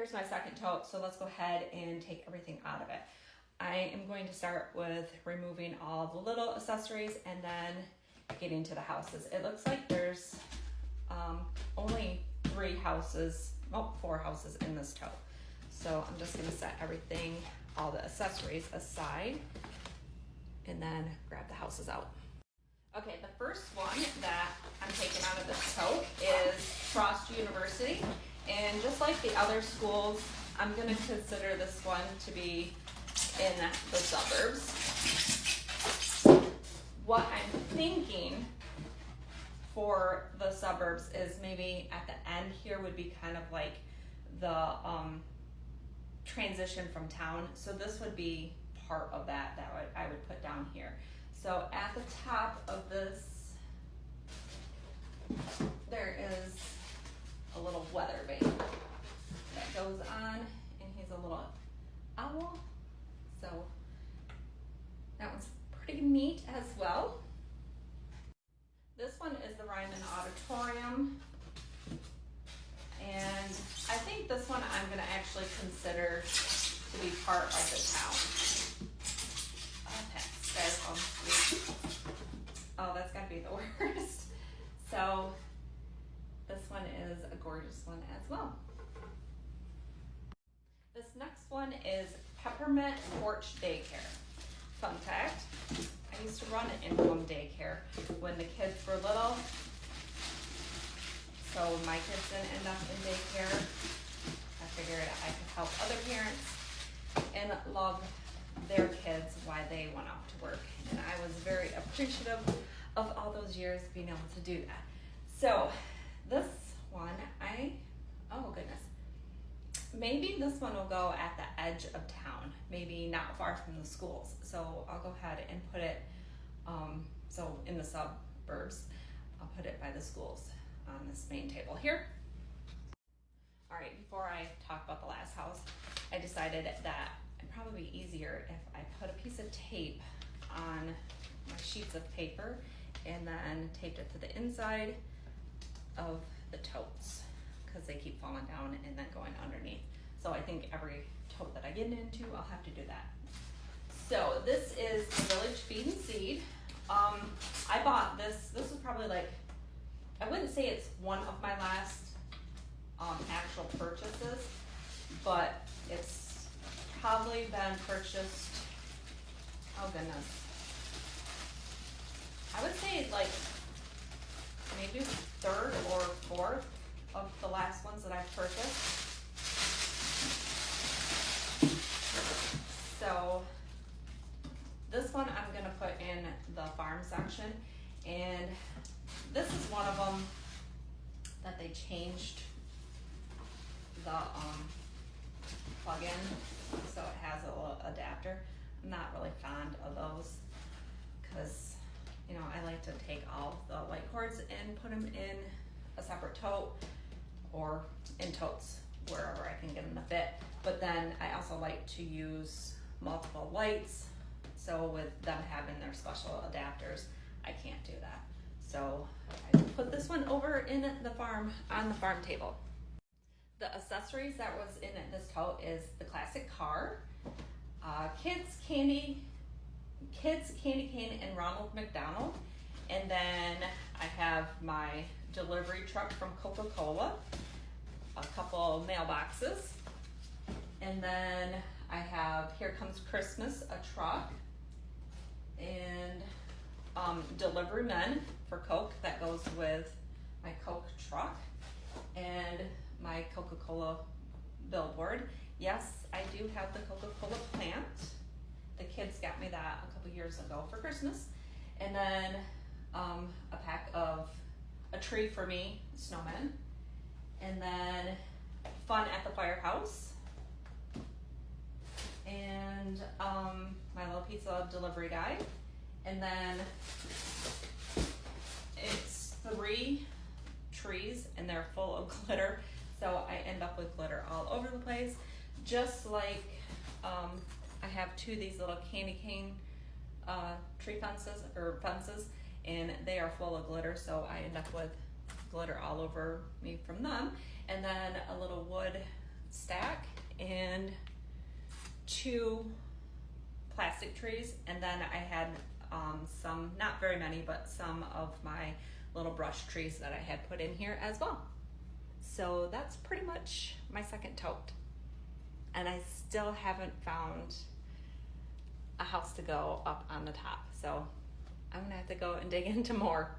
here's my second tote, so let's go ahead and take everything out of it. I am going to start with removing all the little accessories and then getting to the houses. It looks like there's only 4 houses in this tote. So I'm just gonna set everything, all the accessories aside, and then grab the houses out. Okay, the first one that I'm taking out of this tote is Frost University. And just like the other schools, I'm gonna consider this one to be in the suburbs. What I'm thinking for the suburbs is maybe at the end here would be kind of like the transition from town. So this would be part of that I would put down here. So at the top of this, there is a little weather vane that goes on, and he's a little owl. So that one's pretty neat as well. This one is the Ryman Auditorium. And I think this one I'm gonna actually consider to be part of the town. Okay, styrofoam sweet. Oh, that's gotta be the worst. So this one is a gorgeous one as well. This next one is Peppermint Porch Daycare. Fun fact, I used to run an in-home daycare when the kids were little. So my kids didn't end up in daycare. I figured I could help other parents and love their kids while they went off to work. And I was very appreciative of all those years being able to do that. So this one, oh goodness. Maybe this one will go at the edge of town, maybe not far from the schools. So I'll go ahead and put it, so in the suburbs, I'll put it by the schools on this main table here. All right, before I talk about the last house, I decided that it'd probably be easier if I put a piece of tape on my sheets of paper and then taped it to the inside of the totes, because they keep falling down and then going underneath. So I think every tote that I get into, I'll have to do that. So this is the Village Feed and Seed. I bought this was probably like, I wouldn't say it's one of my last actual purchases, but it's probably been purchased, oh goodness, I would say like maybe 3rd or 4th of the last ones that I've purchased. So this one I'm gonna put in the farm section, and this is one of them that they changed the plug-in, so it has a little adapter. I'm not really fond of those because, you know, I like to take all the light cords and put them in a separate tote or in totes wherever I can get them to fit. But then I also like to use multiple lights, so with them having their special adapters, I can't do that. So I put this one over in the farm, on the farm table. The accessories that was in this tote is the classic car, kids candy cane and Ronald McDonald, and then I have my delivery truck from Coca-Cola, a couple mailboxes, and then I have Here Comes Christmas, a truck, and delivery men for Coke that goes with my Coke truck, and my Coca-Cola billboard. Yes, I do have the Coca-Cola plant. The kids got me that a couple years ago for Christmas. And then a pack of a tree for me, snowmen. And then fun at the firehouse. And my little pizza delivery guy. And then it's 3 trees and they're full of glitter. So I end up with glitter all over the place. Just like I have 2 of these little candy cane tree fences, and they are full of glitter, so I end up with glitter all over me from them. And then a little wood stack and 2 plastic trees, and then I had some, not very many, but some of my little brush trees that I had put in here as well. So that's pretty much my second tote. And I still haven't found a house to go up on the top. So I'm gonna have to go and dig into more.